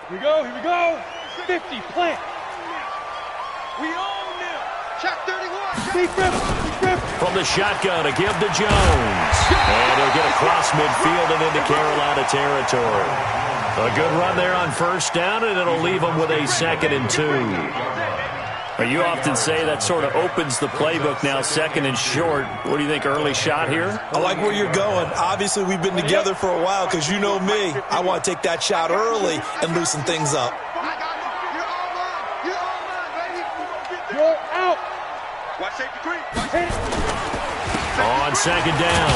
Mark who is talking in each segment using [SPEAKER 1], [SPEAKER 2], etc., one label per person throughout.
[SPEAKER 1] Here we go. 50, plant. We own them. Check 31. Deep rip.
[SPEAKER 2] From the shotgun, a give to Jones. And he'll get across midfield and into Carolina territory. A good run there on first down, and it'll leave them with a 2nd and 2.
[SPEAKER 3] You often say that sort of opens the playbook now, 2nd and short. What do you think, early shot here?
[SPEAKER 4] I like where you're going. Obviously, we've been together for a while because you know me. I want to take that shot early and loosen things up.
[SPEAKER 1] You're out.
[SPEAKER 2] On 2nd down,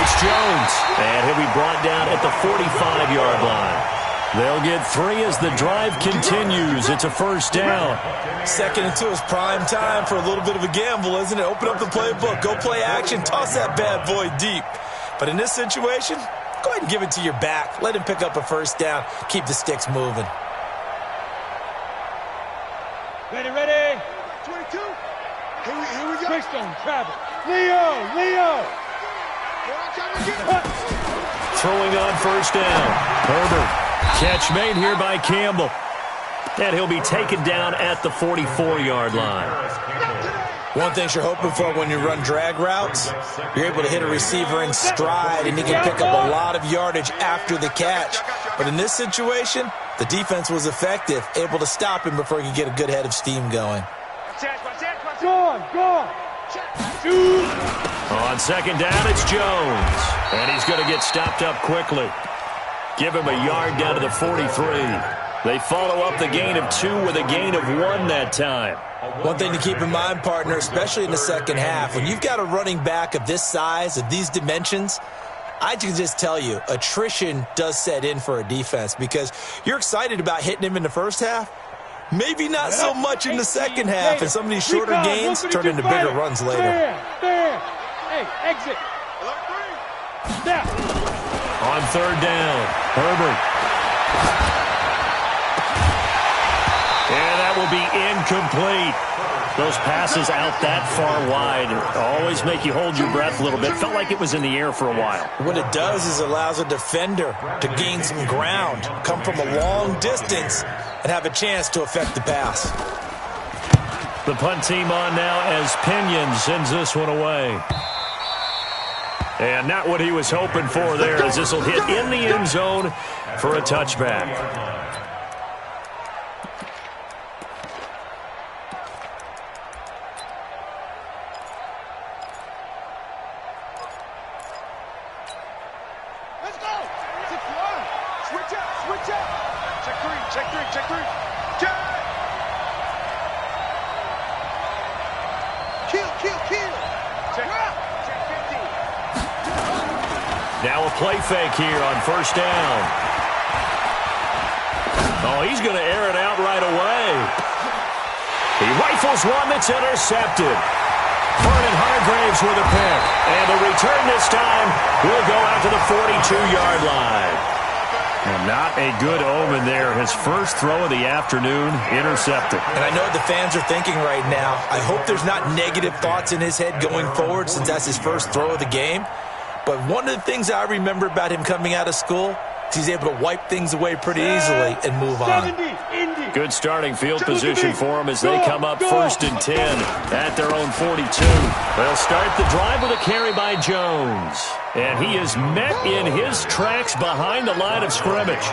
[SPEAKER 2] it's Jones. And he'll be brought down at the 45-yard line. They'll get 3 as the drive continues. It's a 1st down.
[SPEAKER 4] 2nd and 2 is prime time for a little bit of a gamble, isn't it? Open up the playbook, go play action, toss that bad boy deep. But in this situation, go ahead and give it to your back. Let him pick up a 1st down. Keep the sticks moving.
[SPEAKER 1] Ready. 22. Here we go. Greystone, travel. Leo.
[SPEAKER 2] Throwing on 1st down. Herbert. Catch made here by Campbell. And he'll be taken down at the 44-yard line.
[SPEAKER 4] One thing you're hoping for when you run drag routes, you're able to hit a receiver in stride, and he can pick up a lot of yardage after the catch. But in this situation, the defense was effective, able to stop him before he could get a good head of steam going.
[SPEAKER 1] Go.
[SPEAKER 2] On 2nd down, it's Jones. And he's going to get stopped up quickly. Give him a yard down to the 43. They follow up the gain of 2 with a gain of 1 that time.
[SPEAKER 4] One thing to keep in mind, partner, especially in the second half, when you've got a running back of this size, of these dimensions, I can just tell you, attrition does set in for a defense because you're excited about hitting him in the first half. Maybe not so much in the second half, and some of these shorter gains turn into bigger runs later.
[SPEAKER 1] There. Hey, exit. Step.
[SPEAKER 2] On 3rd down, Herbert. And that will be incomplete. Those passes out that far wide always make you hold your breath a little bit. Felt like it was in the air for a while.
[SPEAKER 4] What it does is it allows a defender to gain some ground, come from a long distance, and have a chance to affect the pass.
[SPEAKER 2] The punt team on now as Pinion sends this one away. And not what he was hoping for there, as this will hit in the end zone for a touchback.
[SPEAKER 1] Let's go. 6-1. Switch up. Check three. Kill. Check out. Check 50.
[SPEAKER 2] Now a play fake here on 1st down. Oh, he's going to air it out right away. He rifles one that's intercepted. Vernon Hargraves with a pick. And the return this time will go out to the 42-yard line. And not a good omen there. His first throw of the afternoon intercepted.
[SPEAKER 4] And I know what the fans are thinking right now. I hope there's not negative thoughts in his head going forward since that's his first throw of the game. But one of the things I remember about him coming out of school is he's able to wipe things away pretty easily and move on.
[SPEAKER 2] Good starting field position for him as they come up 1st and 10 at their own 42. They'll start the drive with a carry by Jones. And he is met in his tracks behind the line of scrimmage.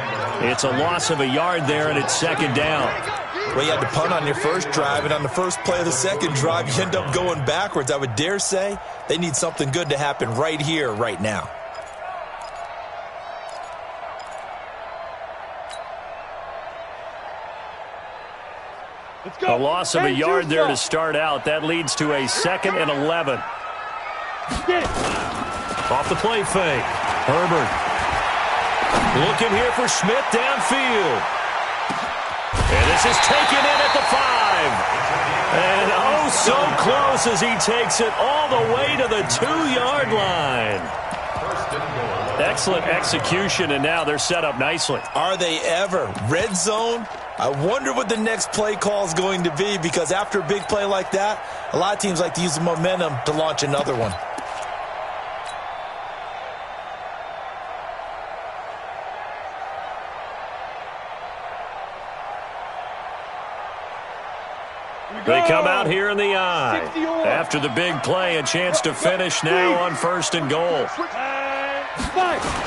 [SPEAKER 2] It's a loss of a yard there, and it's 2nd down.
[SPEAKER 4] Well, you had to punt on your first drive, and on the first play of the second drive, you end up going backwards. I would dare say they need something good to happen right here, right now.
[SPEAKER 2] A loss of a yard there to start out. That leads to a 2nd and 11. Off the play fake. Herbert. Looking here for Smith downfield. And this is taken in at the 5. And oh, so close as he takes it all the way to the 2-yard line. Excellent execution, and now they're set up nicely.
[SPEAKER 4] Are they ever? Red zone? I wonder what the next play call is going to be, because after a big play like that, a lot of teams like to use the momentum to launch another one.
[SPEAKER 2] They come out here in the I. After the big play, a chance to finish now on 1st and goal.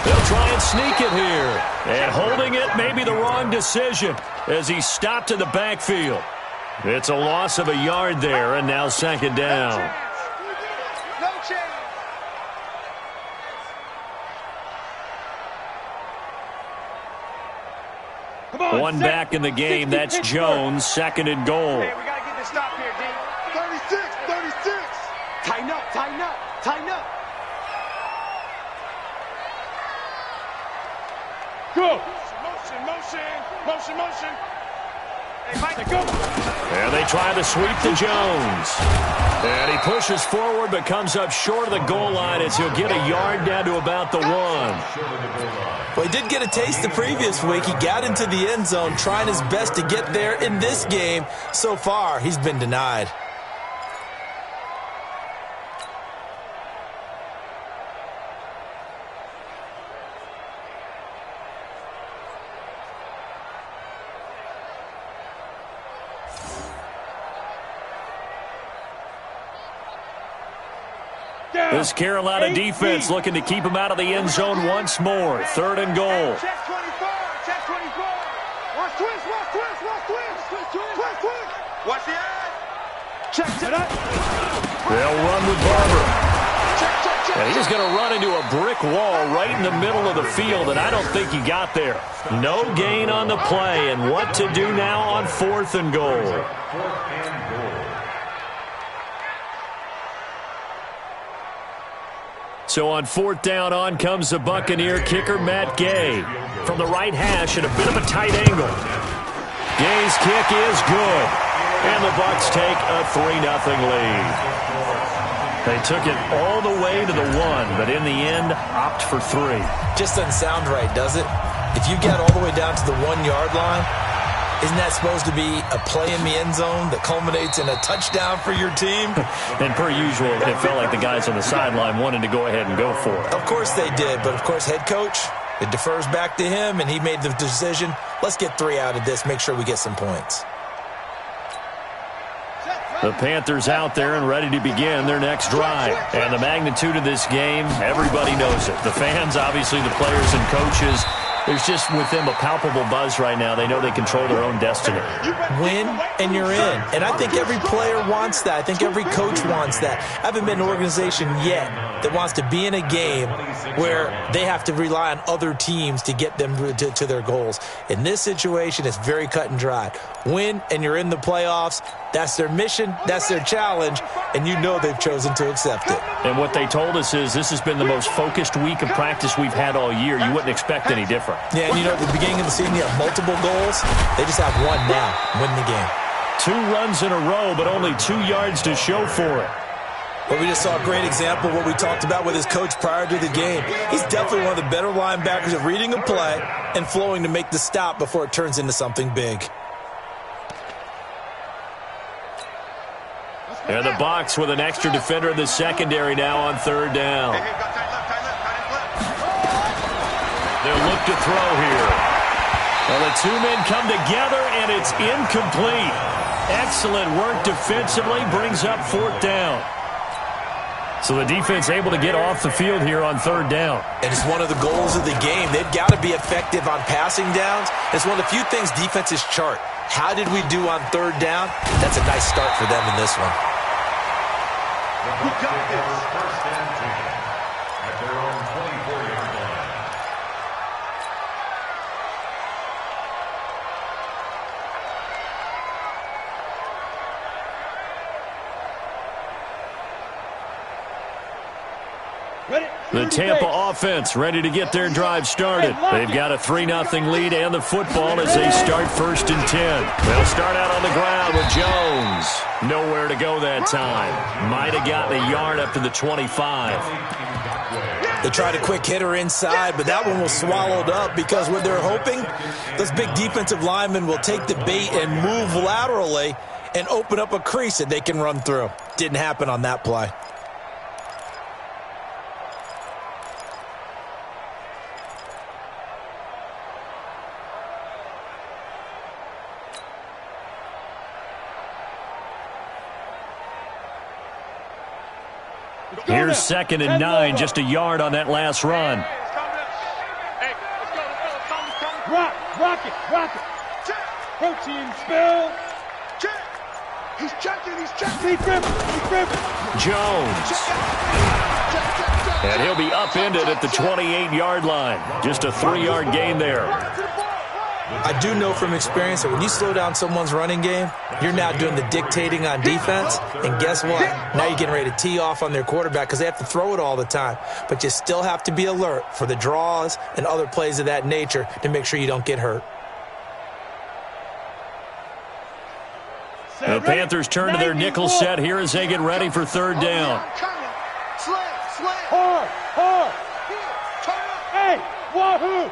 [SPEAKER 2] They'll try and sneak it here. And holding it may be the wrong decision as he stopped in the backfield. It's a loss of a yard there, and now 2nd down.
[SPEAKER 1] No chance.
[SPEAKER 2] One back in the game. That's Jones, 2nd and goal.
[SPEAKER 1] Hey, we got to get this stop here, D. 36, 36. Tighten up, tighten up, tighten up. Go. Motion, motion, motion, motion. Hey, Mike, go.
[SPEAKER 2] And they try to sweep to Jones. And he pushes forward but comes up short of the goal line as he'll get a yard down to about the 1.
[SPEAKER 4] Well, he did get a taste the previous week. He got into the end zone trying his best to get there in this game. So far, he's been denied.
[SPEAKER 2] This Carolina defense looking to keep him out of the end zone once more. 3rd and goal.
[SPEAKER 1] Check 24, check 24. Watch twist, watch twist, watch twist. Twist, twist. Watch the edge. Check, check.
[SPEAKER 2] They'll run with Barber. And he's going to run into a brick wall right in the middle of the field, and I don't think he got there. No gain on the play, and what to do now on 4th and goal. So on 4th down, on comes the Buccaneer kicker, Matt Gay. From the right hash at a bit of a tight angle. Gay's kick is good. And the Bucs take a 3-0 lead. They took it all the way to the 1, but in the end, opt for 3.
[SPEAKER 4] Just doesn't sound right, does it? If you get all the way down to the 1-yard line, isn't that supposed to be a play in the end zone that culminates in a touchdown for your team?
[SPEAKER 2] And per usual, it felt like the guys on the sideline wanted to go ahead and go for it.
[SPEAKER 4] Of course they did, but of course head coach, it defers back to him, and he made the decision, let's get 3 out of this, make sure we get some points.
[SPEAKER 2] The Panthers out there and ready to begin their next drive. And the magnitude of this game, everybody knows it. The fans, obviously the players and coaches. There's just with them a palpable buzz right now. They know they control their own destiny.
[SPEAKER 4] Win, and you're in. And I think every player wants that. I think every coach wants that. I haven't been an organization yet that wants to be in a game where they have to rely on other teams to get them to their goals. In this situation, it's very cut and dry. Win, and you're in the playoffs. That's their mission. That's their challenge. And you know they've chosen to accept it.
[SPEAKER 2] And what they told us is this has been the most focused week of practice we've had all year. You wouldn't expect any different.
[SPEAKER 4] Yeah, and you know, at the beginning of the season, you have multiple goals. They just have one now, win the game.
[SPEAKER 2] 2 runs in a row, but only 2 yards to show for it.
[SPEAKER 4] But we just saw a great example of what we talked about with his coach prior to the game. He's definitely one of the better linebackers at reading a play and flowing to make the stop before it turns into something big.
[SPEAKER 2] And the Bucs with an extra defender in the secondary now on 3rd down. They'll look to throw here. Well, the 2 men come together, and it's incomplete. Excellent work defensively, brings up 4th down. So the defense able to get off the field here on 3rd down.
[SPEAKER 4] And it's one of the goals of the game. They've got to be effective on passing downs. It's one of the few things defenses chart. How did we do on 3rd down? That's a nice start for them in this one.
[SPEAKER 1] We got this.
[SPEAKER 5] First and 10 at their own 24-yard line.
[SPEAKER 2] The Tampa offense ready to get their drive started. They've got a 3-0 lead and the football as they start 1st and 10. They'll start out on the ground with Jones. Nowhere to go that time. Might have gotten a yard up to the 25.
[SPEAKER 4] They tried a quick hitter inside, but that one was swallowed up because what they're hoping, those big defensive linemen will take the bait and move laterally and open up a crease that they can run through. Didn't happen on that play.
[SPEAKER 2] Here's 2nd and 9, just a yard on that last run.
[SPEAKER 1] Rock it. Protein spill. He's checking. He's gripping.
[SPEAKER 2] Jones. And he'll be upended at the 28-yard line. Just a 3-yard gain there.
[SPEAKER 4] I do know from experience that when you slow down someone's running game, you're now doing the dictating on defense. And guess what? Now you're getting ready to tee off on their quarterback because they have to throw it all the time. But you still have to be alert for the draws and other plays of that nature to make sure you don't get hurt.
[SPEAKER 2] The Panthers turn to their nickel set here as they get ready for 3rd down.
[SPEAKER 1] Hard. Hey, wahoo!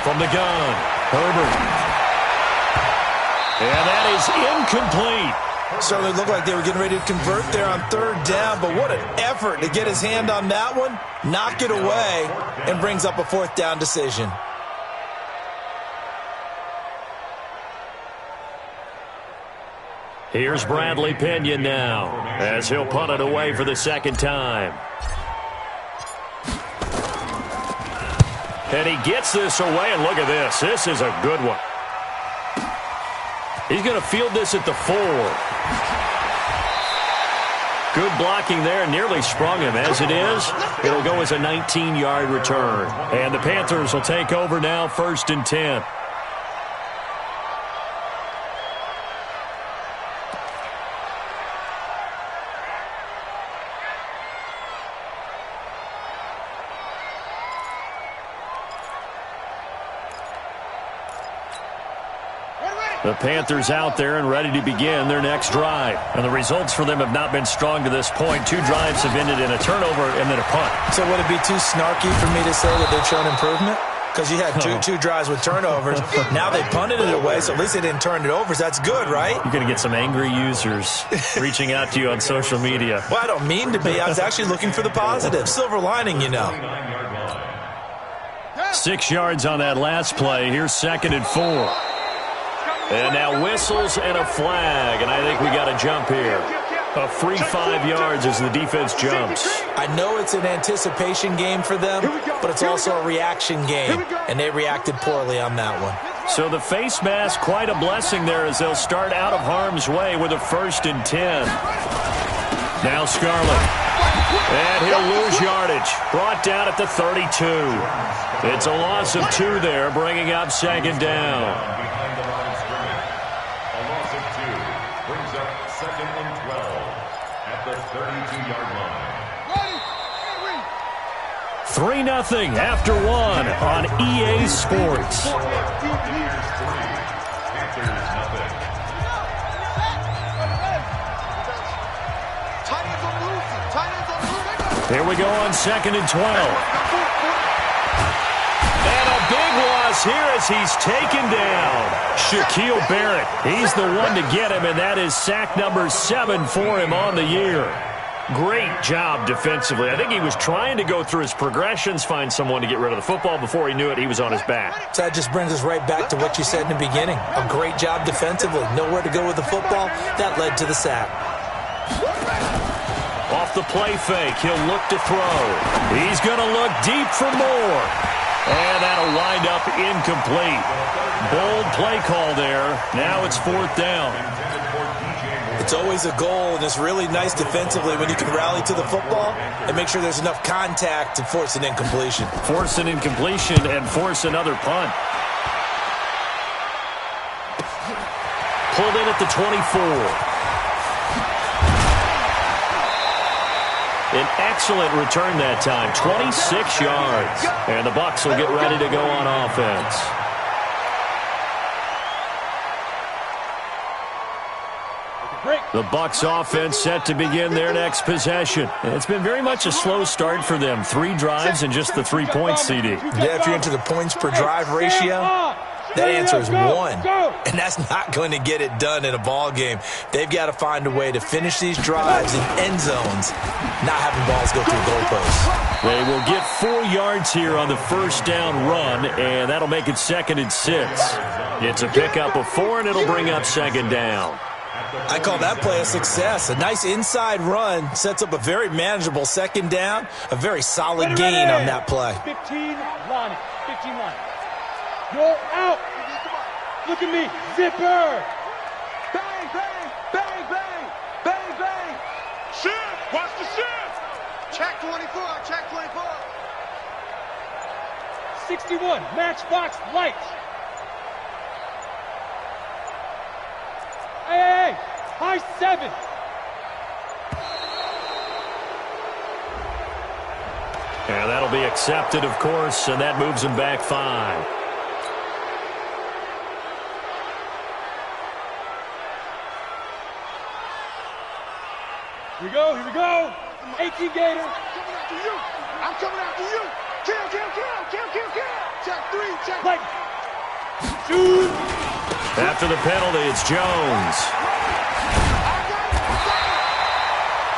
[SPEAKER 2] From the gun, Herbert. And that is incomplete.
[SPEAKER 4] Certainly looked like they were getting ready to convert there on 3rd down, but what an effort to get his hand on that one, knock it away, and brings up a 4th down decision.
[SPEAKER 2] Here's Bradley Pinion now as he'll punt it away for the 2nd time. And he gets this away, and look at this. This is a good one. He's going to field this at the 4. Good blocking there, nearly sprung him. As it is, it'll go as a 19-yard return. And the Panthers will take over now, 1st and 10. The Panthers out there and ready to begin their next drive. And the results for them have not been strong to this point. 2 drives have ended in a turnover and then a punt.
[SPEAKER 4] So would it be too snarky for me to say that they've shown improvement? Because you had two drives with turnovers. Now they punted it away, so at least they didn't turn it over. So that's good, right?
[SPEAKER 2] You're going to get some angry users reaching out to you on social media.
[SPEAKER 4] Well, I don't mean to be. I was actually looking for the positive. Silver lining, you know.
[SPEAKER 2] 6 yards on that last play. Here's 2nd and 4. And now whistles and a flag, and I think we got a jump here. A free 5 yards as the defense jumps.
[SPEAKER 4] I know it's an anticipation game for them, but it's also a reaction game, and they reacted poorly on that one.
[SPEAKER 2] So the face mask, quite a blessing there as they'll start out of harm's way with a 1st and 10. Now Scarlett. And he'll lose yardage. Brought down at the 32. It's a loss of 2 there, bringing up 2nd down. 3-0 after 1 on EA Sports. Here we go on 2nd and 12. And a big loss here as he's taken down. Shaquille Barrett, he's the one to get him, and that is sack number 7 for him on the year. Great job defensively. I think he was trying to go through his progressions, find someone to get rid of the football. Before he knew it, he was on his back.
[SPEAKER 4] So that just brings us right back to what you said in the beginning. A great job defensively. Nowhere to go with the football. That led to the sack.
[SPEAKER 2] Off the play fake, he'll look to throw. He's going to look deep for more. And that'll wind up incomplete. Bold play call there. Now it's 4th down.
[SPEAKER 4] It's always a goal, and it's really nice defensively when you can rally to the football and make sure there's enough contact to force an incompletion.
[SPEAKER 2] Force an incompletion and force another punt. Pulled in at the 24. An excellent return that time, 26 yards. And the Bucs will get ready to go on offense. The Bucs offense set to begin their next possession. It's been very much a slow start for them. 3 drives and just the 3 points, CD.
[SPEAKER 4] Yeah, if you're into the points per drive ratio, That answer is one, and that's not going to get it done in a ball game. They've got to find a way to finish these drives in end zones, not having balls go through goalposts.
[SPEAKER 3] They will get 4 yards here on the first down run, and that'll make it 2nd and 6. It's a pickup of 4, and it'll bring up 2nd down.
[SPEAKER 4] I call that play a success. A nice inside run sets up a very manageable 2nd down, a very solid gain on that play.
[SPEAKER 1] 15 line. 15 line. Go out. Look at me. Zipper. Bang, bang, bang, bang, bang, bang. Shift. Watch the shift. Check 24. Check 24. 61. Matchbox light. Hey, high 7.
[SPEAKER 3] And that'll be accepted, of course, and that moves him back 5.
[SPEAKER 1] Here we go. 18 Gator. Coming after you. I'm coming after you. Kill. Check 3, check. Like. Shoot.
[SPEAKER 3] After the penalty, it's Jones.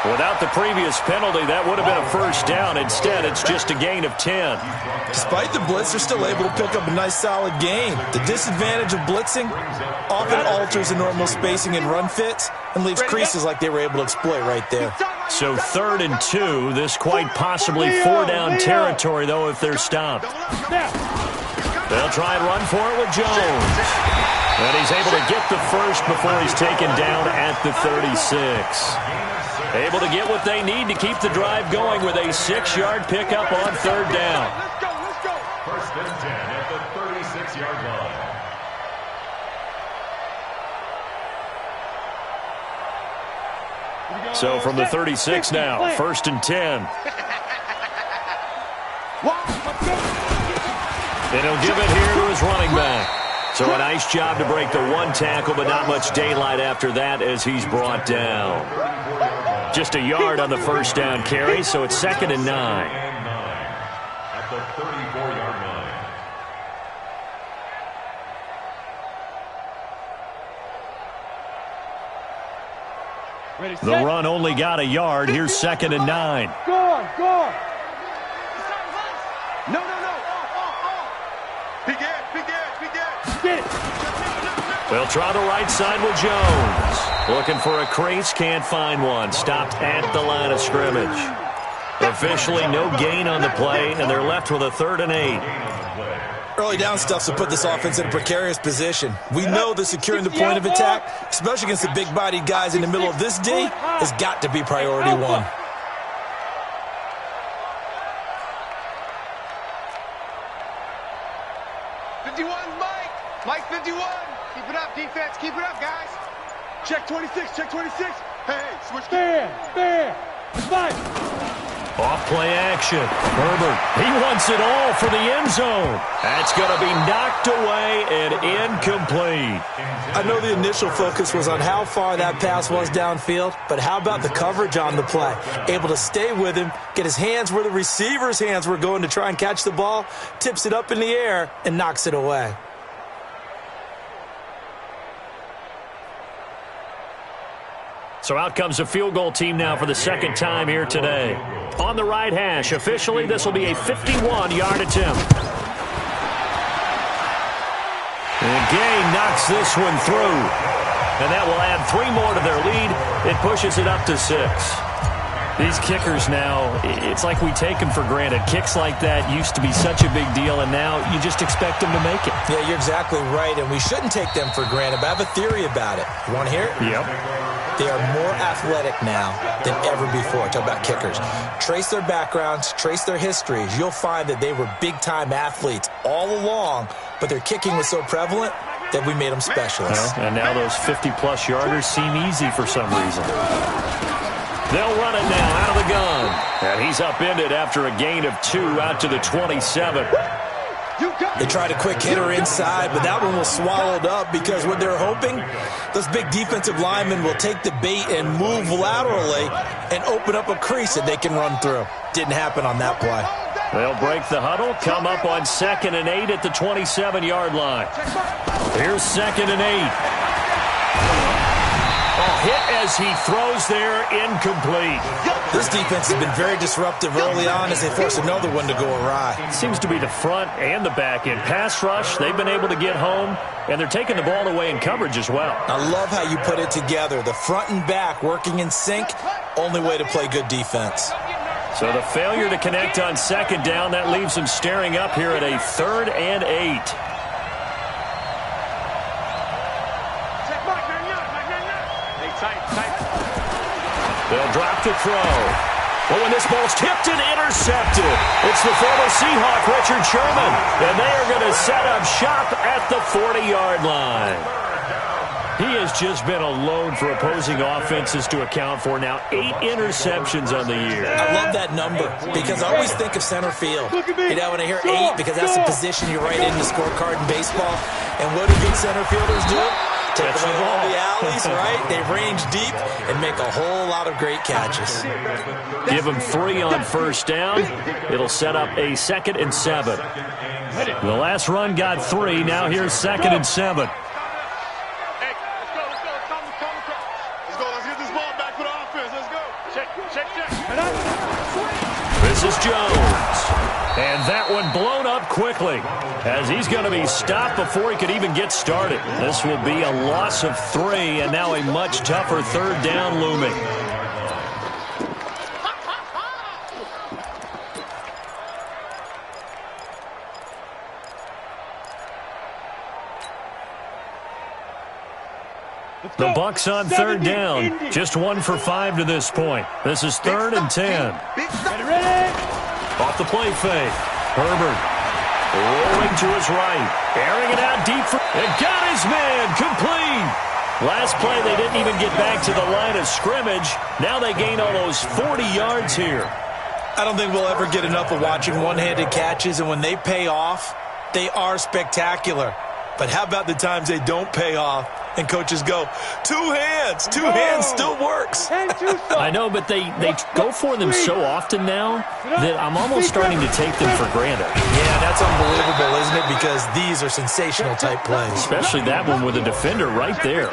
[SPEAKER 3] Without the previous penalty, that would have been a first down. Instead, it's just a gain of 10.
[SPEAKER 4] Despite the blitz, they're still able to pick up a nice, solid gain. The disadvantage of blitzing often alters the normal spacing and run fits and leaves creases like they were able to exploit right there.
[SPEAKER 3] So 3rd and 2, this quite possibly 4-down territory, though, if they're stopped. They'll try and run for it with Jones. And he's able to get the first before he's taken down at the 36. Able to get what they need to keep the drive going with a 6-yard pickup on 3rd down.
[SPEAKER 1] Let's go.
[SPEAKER 5] 1st and 10 at the 36-yard line.
[SPEAKER 3] So from the 36 now, 1st and 10. And he'll give it here to his running back. So a nice job to break the 1 tackle, but not much daylight after that as he's brought down. Just a yard on the first down carry, so it's 2nd and 9.
[SPEAKER 5] At the 34-yard line.
[SPEAKER 3] The run only got a yard. Here's 2nd and 9.
[SPEAKER 1] Go. No. Big Ed. Get it.
[SPEAKER 3] They'll try the right side with Jones. Looking for a crease, can't find one. Stopped at the line of scrimmage. Officially no gain on the play, and they're left with a 3rd and 8.
[SPEAKER 4] Early down stuff to put this offense in a precarious position. We know that securing the point of attack, especially against the big-bodied guys in the middle of this D, has got to be priority 1.
[SPEAKER 1] Mike 51. Keep it up, defense. Keep it up, guys. Check 26. Hey, switch. Bam. Fight.
[SPEAKER 3] Off play action. Herbert, he wants it all for the end zone. That's going to be knocked away and incomplete.
[SPEAKER 4] I know the initial focus was on how far that pass was downfield, but how about the coverage on the play? Able to stay with him, get his hands where the receiver's hands were going to try and catch the ball, tips it up in the air, and knocks it away.
[SPEAKER 3] So out comes a field goal team now for the 2nd time here today. On the right hash, officially, this will be a 51-yard attempt. And Gay knocks this one through. And that will add 3 more to their lead. It pushes it up to 6. These kickers now, it's like we take them for granted. Kicks like that used to be such a big deal, and now you just expect them to make it.
[SPEAKER 4] Yeah, you're exactly right, and we shouldn't take them for granted, but I have a theory about it. You want to hear it?
[SPEAKER 3] Yep.
[SPEAKER 4] They are more athletic now than ever before. Talk about kickers. Trace their backgrounds, trace their histories. You'll find that they were big-time athletes all along, but their kicking was so prevalent that we made them specialists.
[SPEAKER 3] Well, and now those 50-plus yarders seem easy for some reason. They'll run it now out of the gun. And he's upended after a gain of 2 out to the 27.
[SPEAKER 4] They tried a quick hitter inside, but that one was swallowed up because what they're hoping, those big defensive linemen will take the bait and move laterally and open up a crease that they can run through. Didn't happen on that play.
[SPEAKER 2] They'll break the huddle, come up on 2nd and 8 at the 27-yard line. Here's 2nd and 8. A hit as he throws there, incomplete.
[SPEAKER 4] This defense has been very disruptive early on as they force another one to go awry.
[SPEAKER 2] Seems to be the front and the back end. Pass rush, they've been able to get home, and they're taking the ball away in coverage as well.
[SPEAKER 4] I love how you put it together. The front and back working in sync, only way to play good defense.
[SPEAKER 2] So the failure to connect on 2nd down, that leaves them staring up here at a 3rd and 8. They'll drop to throw. But when this ball's tipped and intercepted, it's the former Seahawk, Richard Sherman, and they are going to set up shop at the 40-yard line. He has just been a load for opposing offenses to account for. Now 8 interceptions on the year.
[SPEAKER 4] I love that number because I always think of center field. You know, when I hear 8, because that's the position you write in the scorecard in baseball. And what do good center fielders do? Take them over all the alleys, right? They range deep and make a whole lot of great catches.
[SPEAKER 2] Give them 3 on 1st down. It'll set up a 2nd and 7. The last run got 3. Now here's 2nd and 7. This is Jones. And that one blown up quickly as he's going to be stopped before he could even get started. This will be a loss of 3 and now a much tougher 3rd down looming. The Bucs on 3rd down. Just 1 for 5 to this point. This is 3rd and 10. Off the play fake. Herbert rolling to his right. Airing it out deep. And got his man. Complete. Last play, they didn't even get back to the line of scrimmage. Now they gain almost 40 yards here.
[SPEAKER 4] I don't think we'll ever get enough of watching one-handed catches, and when they pay off, they are spectacular. But how about the times they don't pay off and coaches go, 2 hands, 2 hands still works.
[SPEAKER 2] I know, but they go for them so often now that I'm almost starting to take them for granted.
[SPEAKER 4] Yeah, that's unbelievable, isn't it? Because these are sensational type plays.
[SPEAKER 2] Especially that one with a defender right there.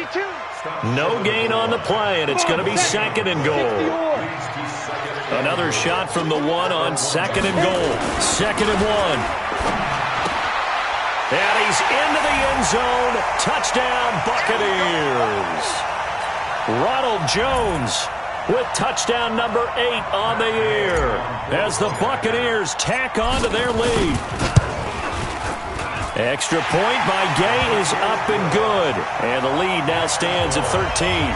[SPEAKER 2] No gain on the play, and it's going to be 2nd and goal. Another shot from the 1 on 2nd and goal. 2nd and 1. And he's into the end zone. Touchdown, Buccaneers. Ronald Jones with touchdown number 8 on the year as the Buccaneers tack on to their lead. Extra point by Gay is up and good. And the lead now stands at 13.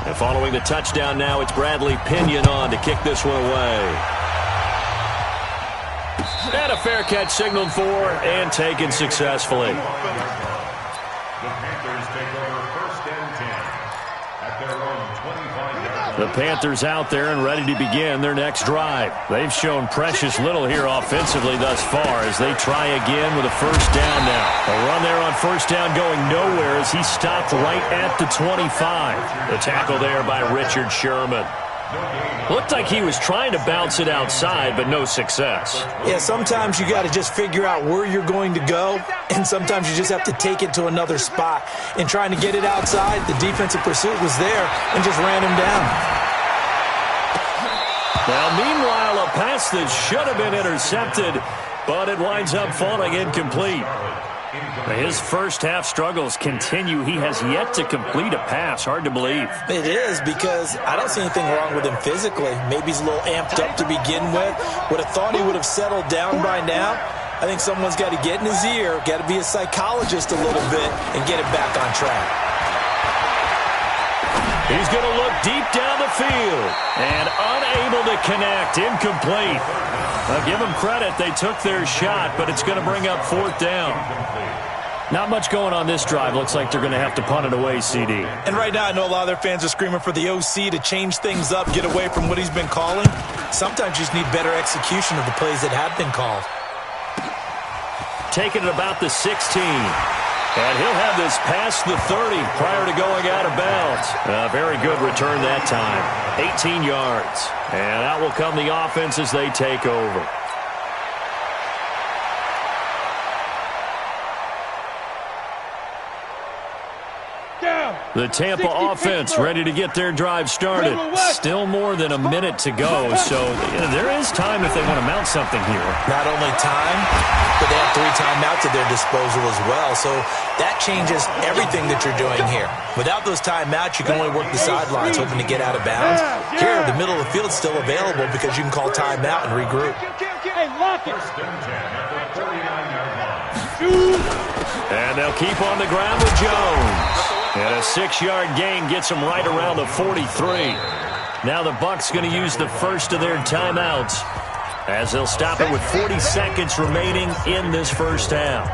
[SPEAKER 2] And following the touchdown now, it's Bradley Pinion on to kick this one away. And a fair catch signaled for and taken successfully.
[SPEAKER 5] The Panthers take over 1st and 10 at their own 25-yard line.
[SPEAKER 2] The Panthers out there and ready to begin their next drive. They've shown precious little here offensively thus far as they try again with a 1st down now. A run there on 1st down going nowhere as he stopped right at the 25. The tackle there by Richard Sherman. Looked like he was trying to bounce it outside, but no success.
[SPEAKER 4] Yeah, sometimes you got to just figure out where you're going to go, and sometimes you just have to take it to another spot. In trying to get it outside, the defensive pursuit was there and just ran him down.
[SPEAKER 2] Now, meanwhile, a pass that should have been intercepted, but it winds up falling incomplete. His first half struggles continue. He has yet to complete a pass. Hard to believe.
[SPEAKER 4] It is, because I don't see anything wrong with him physically. Maybe he's a little amped up to begin with. Would have thought he would have settled down by now. I think someone's got to get in his ear, got to be a psychologist a little bit, and get him back on track.
[SPEAKER 2] He's going to look deep down the field and unable to connect. Incomplete. I'll give them credit. They took their shot, but it's going to bring up 4th down. Not much going on this drive. Looks like they're going to have to punt it away, CD.
[SPEAKER 4] And right now I know a lot of their fans are screaming for the OC to change things up, get away from what he's been calling. Sometimes you just need better execution of the plays that have been called.
[SPEAKER 2] Taking it about the 16. And he'll have this past the 30 prior to going out of bounds. A very good return that time. 18 yards. And out will come the offense as they take over. The Tampa offense ready to get their drive started. Still more than a minute to go, so there is time if they want to mount something here.
[SPEAKER 4] Not only time, but they have 3 timeouts at their disposal as well, so that changes everything that you're doing here. Without those timeouts, you can only work the sidelines, hoping to get out of bounds. Here, the middle of the field is still available because you can call timeout and regroup.
[SPEAKER 1] Hey, lock it.
[SPEAKER 2] And they'll keep on the ground with Jones. And a 6-yard gain gets them right around the 43. Now the Bucs going to use the first of their timeouts as they'll stop it with 40 seconds remaining in this first half.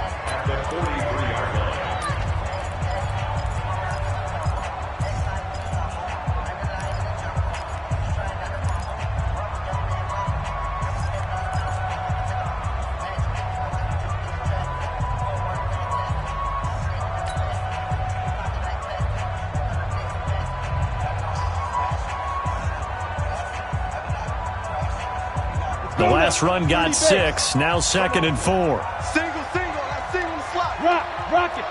[SPEAKER 2] The last run got 6, now 2nd and 4.
[SPEAKER 1] Single, I single the slot. Rock it.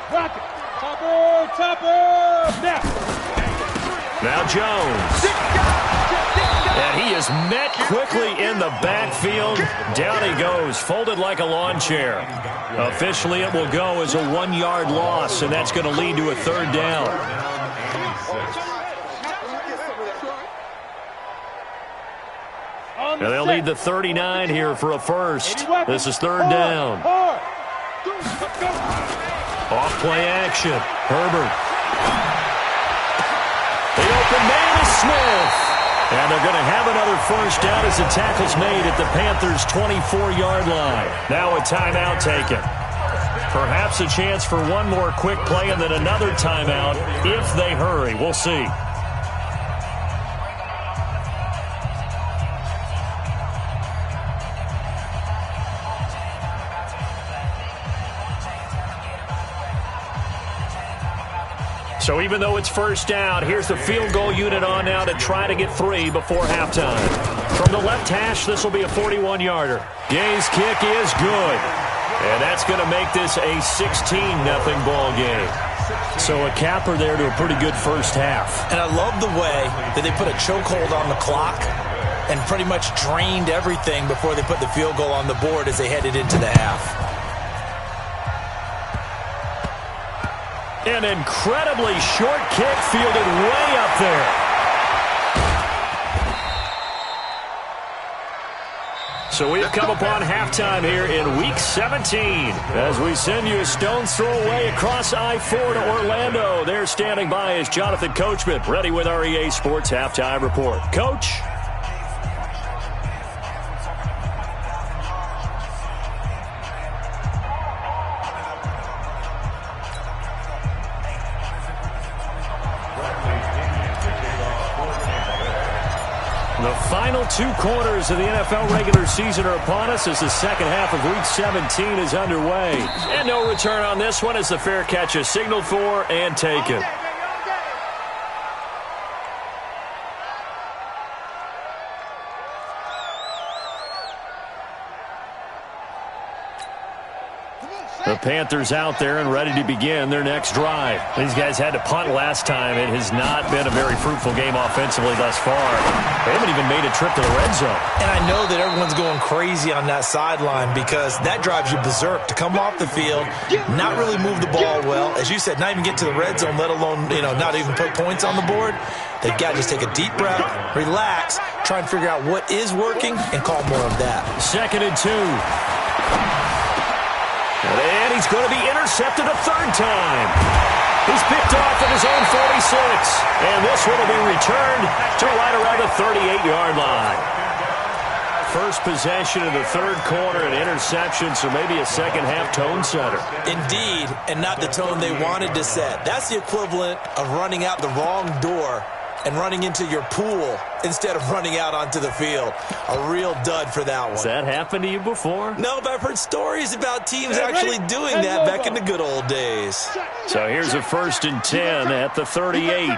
[SPEAKER 1] Topper.
[SPEAKER 2] Now Jones. And he is met quickly in the backfield. Down he goes, folded like a lawn chair. Officially, it will go as a 1-yard loss, and that's going to lead to a 3rd down. And they'll need the 39 here for a first. This is 3rd down. Off play action. Herbert. The open man is Smith. And they're going to have another first down as the tackle's made at the Panthers' 24-yard line. Now a timeout taken. Perhaps a chance for one more quick play and then another timeout if they hurry. We'll see. So even though it's first down, here's the field goal unit on now to try to get 3 before halftime. From the left hash, this will be a 41-yarder. Gay's kick is good. And that's going to make this a 16-0 ball game. So a capper there to a pretty good first half.
[SPEAKER 4] And I love the way that they put a chokehold on the clock and pretty much drained everything before they put the field goal on the board as they headed into the half.
[SPEAKER 2] An incredibly short kick fielded way up there. So we've come upon halftime here in Week 17 as we send you a stone's throw away across I-4 to Orlando. There standing by is Jonathan Coachman, ready with our EA Sports Halftime Report. Coach? The final 2 quarters of the NFL regular season are upon us as the second half of Week 17 is underway. And no return on this one as the fair catch is signaled for and taken. The Panthers out there and ready to begin their next drive. These guys had to punt last time. It has not been a very fruitful game offensively thus far. They haven't even made a trip to the red zone.
[SPEAKER 4] And I know that everyone's going crazy on that sideline because that drives you berserk to come off the field, not really move the ball well. As you said, not even get to the red zone, let alone, not even put points on the board. They've got to just take a deep breath, relax, try and figure out what is working and call more of that.
[SPEAKER 2] 2nd and 2. And he's going to be intercepted a 3rd time. He's picked off at his own 46. And this one will be returned to right around the 38-yard line. First possession of the third quarter, an interception, so maybe a second-half tone setter.
[SPEAKER 4] Indeed, and not the tone they wanted to set. That's the equivalent of running out the wrong door and running into your pool instead of running out onto the field. A real dud for that one.
[SPEAKER 2] Has that happened to you before?
[SPEAKER 4] No, but I've heard stories about teams actually doing that back in the good old days.
[SPEAKER 2] So here's a 1st and 10 at the 38.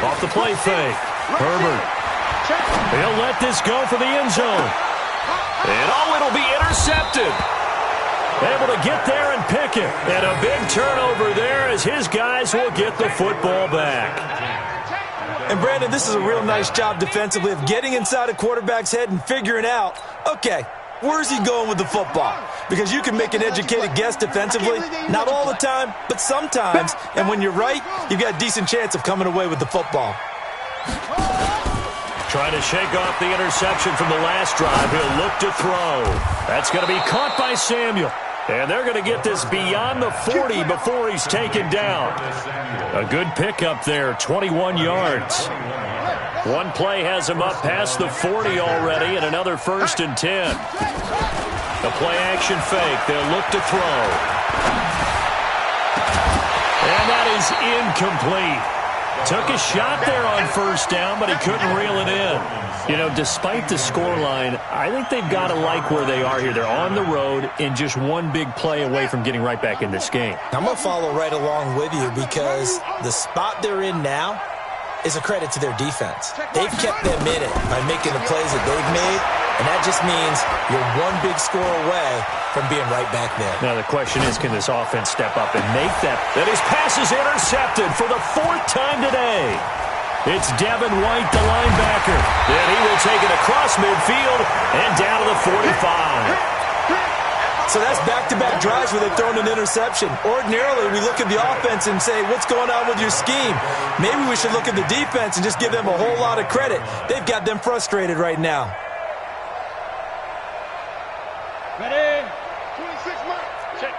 [SPEAKER 2] Off the play fake. Herbert. He'll let this go for the end zone. And it'll be intercepted. Able to get there and pick it. And a big turnover there as his guys will get the football back.
[SPEAKER 4] And, Brandon, this is a real nice job defensively of getting inside a quarterback's head and figuring out, okay, where's he going with the football? Because you can make an educated guess defensively, not all the time, but sometimes. And when you're right, you've got a decent chance of coming away with the football.
[SPEAKER 2] Trying to shake off the interception from the last drive. He'll look to throw. That's going to be caught by Samuel. And they're going to get this beyond the 40 before he's taken down. A good pickup there, 21 yards. One play has him up past the 40 already, and another 1st and 10. The play-action fake. They'll look to throw. And that is incomplete. Took a shot there on 1st down, but he couldn't reel it in. You know, despite the scoreline, I think they've got to like where they are here. They're on the road and just one big play away from getting right back in this game.
[SPEAKER 4] I'm going to follow right along with you because the spot they're in now is a credit to their defense. They've kept them in it by making the plays that they've made, and that just means you're one big score away from being right back there.
[SPEAKER 2] Now the question is, can this offense step up and make that? And his pass is intercepted for the 4th time today. It's Devin White, the linebacker. And he will take it across midfield and down to the 45.
[SPEAKER 4] So that's back-to-back drives where they've thrown an interception. Ordinarily, we look at the offense and say, what's going on with your scheme? Maybe we should look at the defense and just give them a whole lot of credit. They've got them frustrated right now.
[SPEAKER 1] Ready? 26 mark. Check.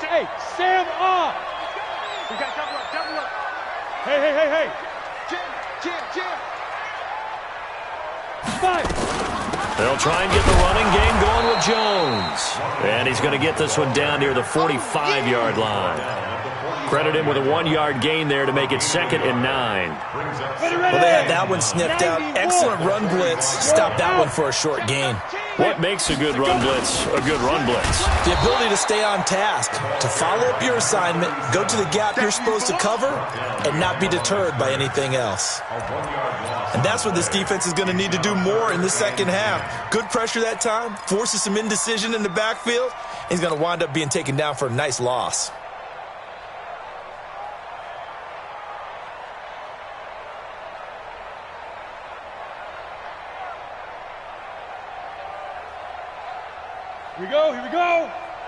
[SPEAKER 1] Hey, Sam off. We got double up. Hey. Jim. 5.
[SPEAKER 2] They'll try and get the running game going with Jones. And he's going to get this one down near the 45-yard line. Credit him with a 1-yard gain there to make it 2nd and 9.
[SPEAKER 4] Well, they had that one sniffed out. Excellent run blitz. Stop that one for a short gain.
[SPEAKER 2] What makes a good run blitz a good run blitz?
[SPEAKER 4] The ability to stay on task, to follow up your assignment, go to the gap you're supposed to cover, and not be deterred by anything else. And that's what this defense is going to need to do more in the second half. Good pressure that time, forces some indecision in the backfield. He's going to wind up being taken down for a nice loss.
[SPEAKER 1] Here we go.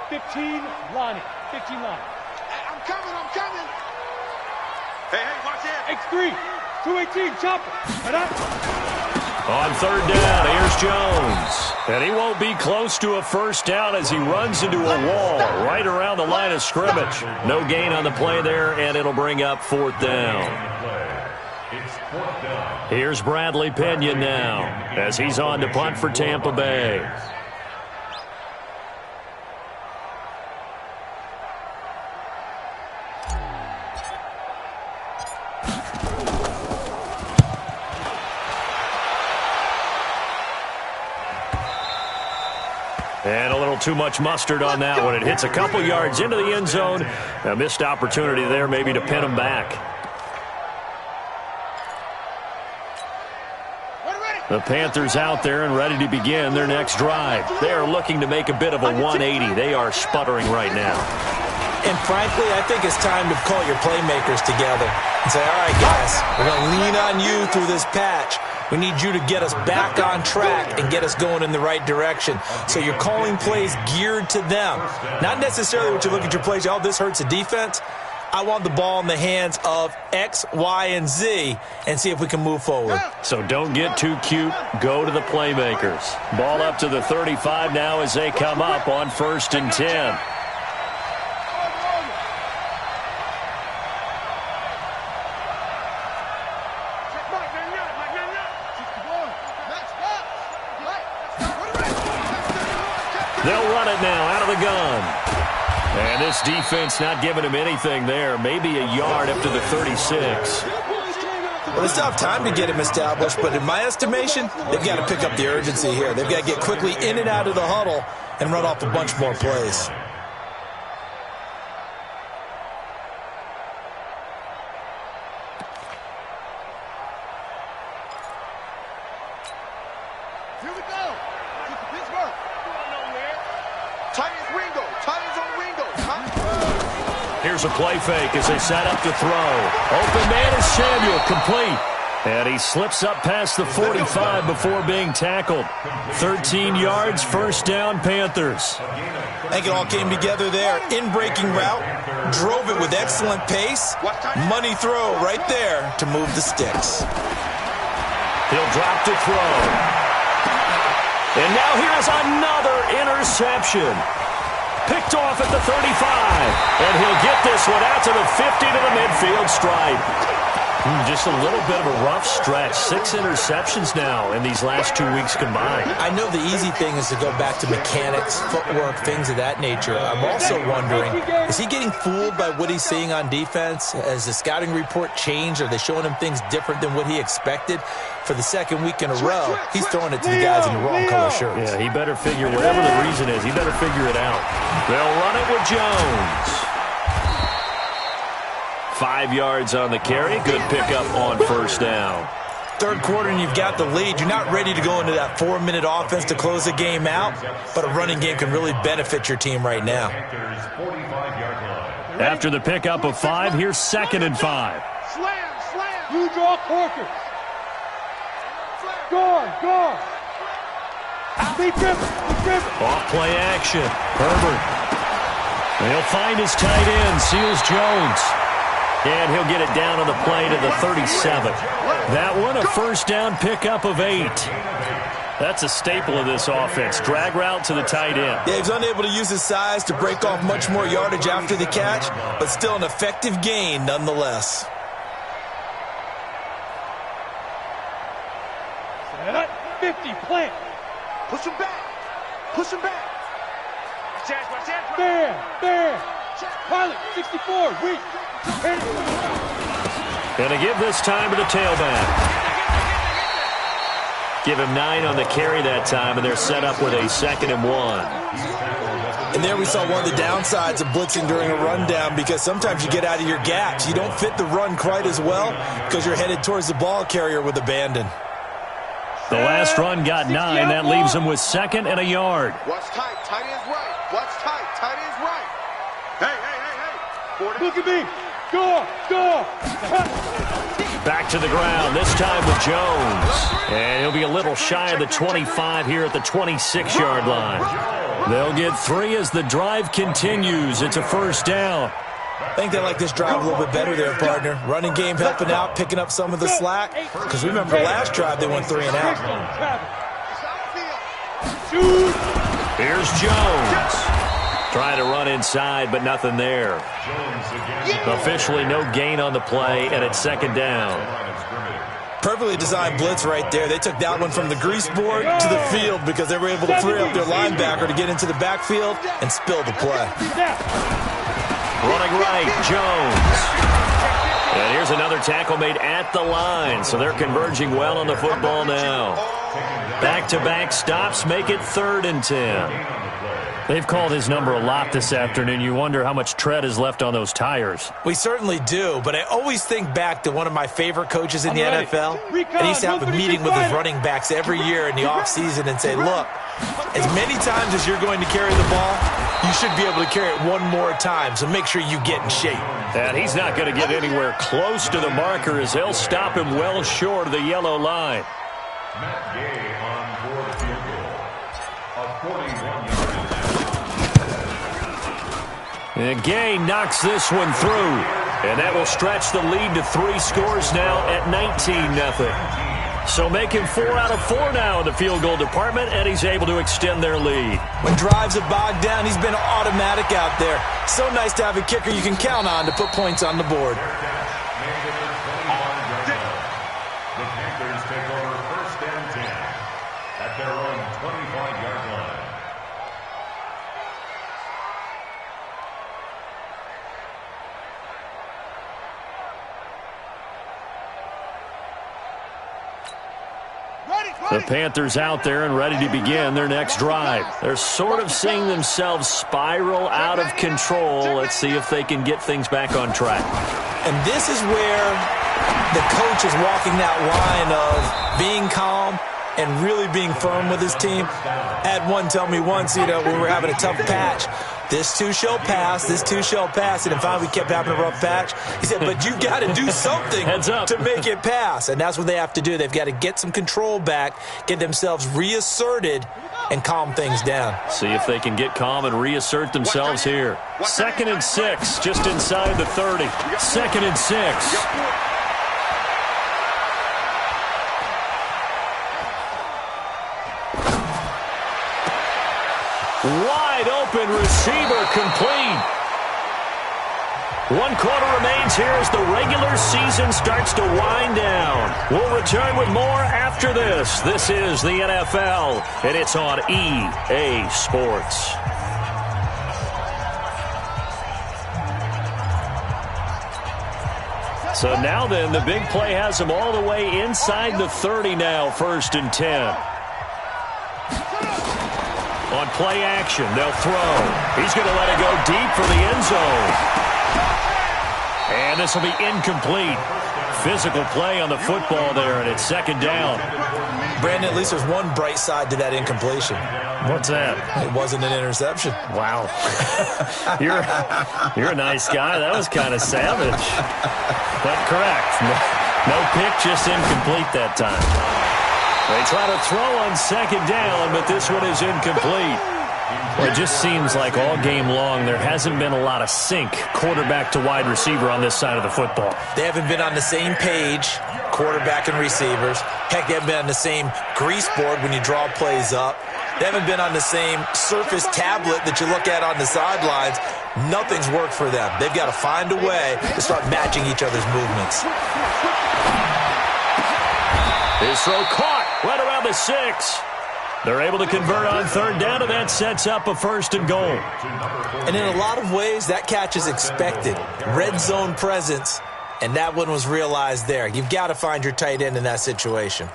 [SPEAKER 1] 15 line. I'm coming. Hey, watch it. X3, 218, chopper.
[SPEAKER 2] On 3rd down, here's Jones. And he won't be close to a 1st down as he runs into a wall right around the line of scrimmage. No gain on the play there, and it'll bring up 4th down. Here's Bradley Pinion now as he's on to punt for Tampa Bay. And a little too much mustard on that one. It hits a couple yards into the end zone. A missed opportunity there maybe to pin him back. The Panthers out there and ready to begin their next drive. They are looking to make a bit of a 180. They are sputtering right now.
[SPEAKER 4] And frankly, I think it's time to call your playmakers together and say, all right, guys, we're going to lean on you through this patch. We need you to get us back on track and get us going in the right direction. So you're calling plays geared to them. Not necessarily what you look at your plays, oh, this hurts the defense. I want the ball in the hands of X, Y, and Z and see if we can move forward.
[SPEAKER 2] So don't get too cute. Go to the playmakers. Ball up to the 35 now as they come up on 1st and 10.
[SPEAKER 3] They'll run it now out of the gun. And this defense not giving him anything there. Maybe a yard up to the 36.
[SPEAKER 4] Well, they still have time to get him established, but in my estimation, they've got to pick up the urgency here. They've got to get quickly in and out of the huddle and run off a bunch more plays.
[SPEAKER 1] Here we go. Pittsburgh. Titans Ringo. Titans on Ringo.
[SPEAKER 3] Here's a play fake as they set up to throw. Open man is Samuel, complete. And he slips up past the 45 before being tackled. 13 yards, first down, Panthers.
[SPEAKER 4] I think it all came together there. In-breaking route, drove it with excellent pace. Money throw right there to move the sticks.
[SPEAKER 3] He'll drop to throw. And now here's another interception. Picked off at the 35. And he'll get this one out to the 50 to the midfield stripe. Just a little bit of a rough stretch. 6 interceptions now in these last 2 weeks combined.
[SPEAKER 4] I know the easy thing is to go back to mechanics, footwork, things of that nature. I'm also wondering, is he getting fooled by what he's seeing on defense? Has the scouting report changed? Are they showing him things different than what he expected? For the second week in a row, he's throwing it to the guys in the wrong color shirts.
[SPEAKER 3] Yeah, he better figure, whatever the reason is, he better figure it out. They'll run it with Jones. 5 yards on the carry. Good pickup on first down.
[SPEAKER 4] Third quarter and you've got the lead. You're not ready to go into that 4-minute offense to close the game out, but a running game can really benefit your team right now.
[SPEAKER 3] After the pickup of 5, here's 2nd and 5.
[SPEAKER 1] Slam. You draw Corker. Guard. Be driven.
[SPEAKER 3] Off play action. Herbert. He'll find his tight end. Seals Jones. And he'll get it down on the play to the 37. That one, a first down pickup of 8. That's a staple of this offense. Drag route to the tight end.
[SPEAKER 4] Yeah, he's unable to use his size to break off much more yardage after the catch, but still an effective gain nonetheless.
[SPEAKER 1] Set. 50, plant. Push him back. There. Pilot, 64, weak.
[SPEAKER 3] Going to give this time to the tailback. Give him 9 on the carry that time, and they're set up with a 2nd and 1.
[SPEAKER 4] And there we saw one of the downsides of blitzing during a rundown, because sometimes you get out of your gaps. You don't fit the run quite as well because you're headed towards the ball carrier with abandon.
[SPEAKER 3] The last run got 9. That leaves him with 2nd and a yard.
[SPEAKER 1] Watch tight. Tight end's right. Watch tight. Tight end's right. Hey. Look at me. Go.
[SPEAKER 3] Back to the ground, this time with Jones. And he'll be a little shy of the 25 here at the 26-yard line. They'll get 3 as the drive continues. It's a first down.
[SPEAKER 4] I think they like this drive a little bit better there, partner. Running game helping out, picking up some of the slack. Because remember, the last drive they went 3 and out.
[SPEAKER 3] Here's Jones. Trying to run inside, but nothing there. Officially no gain on the play, and it's 2nd down.
[SPEAKER 4] Perfectly designed blitz right there. They took that one from the grease board to the field because they were able to free up their linebacker to get into the backfield and spill the play.
[SPEAKER 3] Running right, Jones. And here's another tackle made at the line, so they're converging well on the football now. Back-to-back stops make it 3rd and 10. They've called his number a lot this afternoon. You wonder how much tread is left on those tires.
[SPEAKER 4] We certainly do, but I always think back to one of my favorite coaches in the NFL. And he used to have a meeting with his running backs every year in the offseason and say, look, as many times as you're going to carry the ball, you should be able to carry it one more time, so make sure you get in shape.
[SPEAKER 3] And he's not going to get anywhere close to the marker as they'll stop him well short of the yellow line.
[SPEAKER 5] Matt Gay on board field goal. A 41-yard.
[SPEAKER 3] And Gay knocks this one through. And that will stretch the lead to 3 scores now at 19-0. So making 4 out of 4 now in the field goal department, and he's able to extend their lead.
[SPEAKER 4] When drives are bogged down, he's been automatic out there. So nice to have a kicker you can count on to put points on the board.
[SPEAKER 5] The Panthers take over 1st and 10 at their own 25-yard line.
[SPEAKER 3] The Panthers out there and ready to begin their next drive. They're sort of seeing themselves spiral out of control. Let's see if they can get things back on track.
[SPEAKER 4] And this is where the coach is walking that line of being calm and really being firm with his team. I had one tell me once, when we were having a tough patch, this too shall pass, this too shall pass. And finally we kept having a rough patch. He said, but you got to do something to make it pass. And that's what they have to do. They've got to get some control back, get themselves reasserted, and calm things down.
[SPEAKER 3] See if they can get calm and reassert themselves here. 2nd and 6, just inside the 30. 2nd and 6. Wide open receiver, complete. 1 quarter remains here as the regular season starts to wind down. We'll return with more after this. This is the NFL, and it's on EA Sports. So now then, the big play has them all the way inside the 30 now, 1st and 10. On play action, they'll throw. He's going to let it go deep for the end zone. And this will be incomplete. Physical play on the football there, and it's 2nd down.
[SPEAKER 4] Brandon, at least there's one bright side to that incompletion.
[SPEAKER 3] What's that?
[SPEAKER 4] It wasn't an interception.
[SPEAKER 3] Wow. You're a nice guy. That was kind of savage. But correct. No pick, just incomplete that time. They try to throw on 2nd down, but this one is incomplete. Well, it just seems like all game long there hasn't been a lot of sync quarterback to wide receiver on this side of the football.
[SPEAKER 4] They haven't been on the same page, quarterback and receivers. Heck, they haven't been on the same grease board when you draw plays up. They haven't been on the same surface tablet that you look at on the sidelines. Nothing's worked for them. They've got to find a way to start matching each other's movements.
[SPEAKER 3] His throw caught right around the 6. They're able to convert on 3rd down, and that sets up a 1st and goal.
[SPEAKER 4] And in a lot of ways, that catch is expected. Red zone presence, and that one was realized there. You've got to find your tight end in that situation.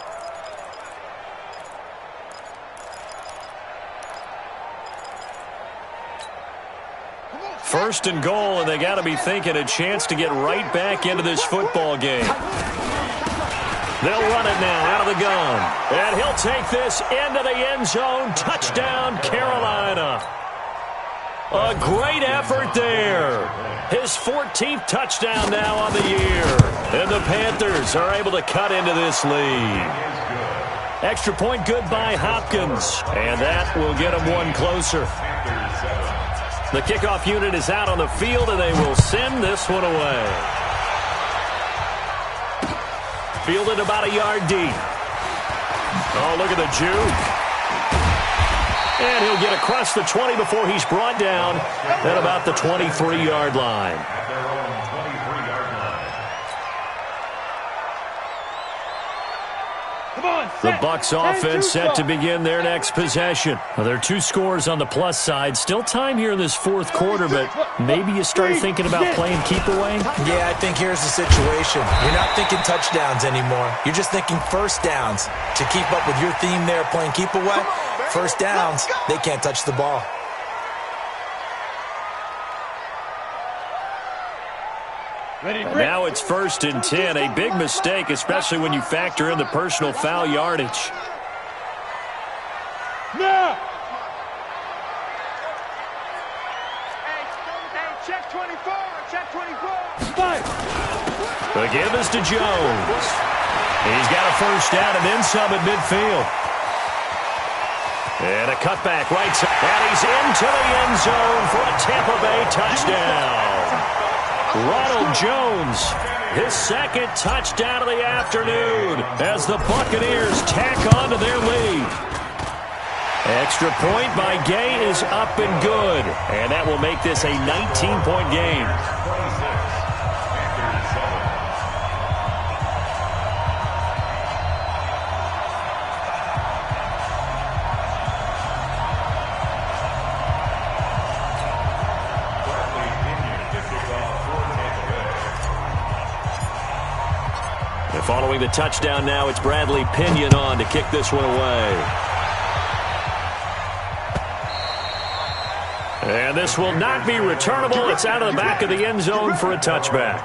[SPEAKER 3] First and goal, and they got to be thinking a chance to get right back into this football game. They'll run it now out of the gun. And he'll take this into the end zone. Touchdown, Carolina. A great effort there. His 14th touchdown now on the year. And the Panthers are able to cut into this lead. Extra point good by Hopkins. And that will get them one closer. The kickoff unit is out on the field, and they will send this one away. Fielded about a yard deep. Oh, look at the juke. And he'll get across the 20 before he's brought down at about the 23-yard line. The Bucs offense set to begin their next possession. Well, there are 2 scores on the plus side. Still time here in this 4th quarter, but maybe you start thinking about playing keep away?
[SPEAKER 4] Yeah, I think here's the situation. You're not thinking touchdowns anymore. You're just thinking 1st downs. To keep up with your theme there, playing keep away, 1st downs, they can't touch the ball.
[SPEAKER 3] And now it's 1st and 10. A big mistake, especially when you factor in the personal foul yardage.
[SPEAKER 1] Now! Check 24. Check 24. Fight.
[SPEAKER 3] The give is to Jones. He's got a 1st down and then some at midfield. And a cutback right side. And he's into the end zone for a Tampa Bay touchdown. Ronald Jones, his 2nd touchdown of the afternoon as the Buccaneers tack on to their lead. Extra point by Gay is up and good, and that will make this a 19-point game.
[SPEAKER 2] Following the touchdown now, it's Bradley Pinion on to kick this one away. And this will not be returnable. It's out of the back of the end zone for a touchback.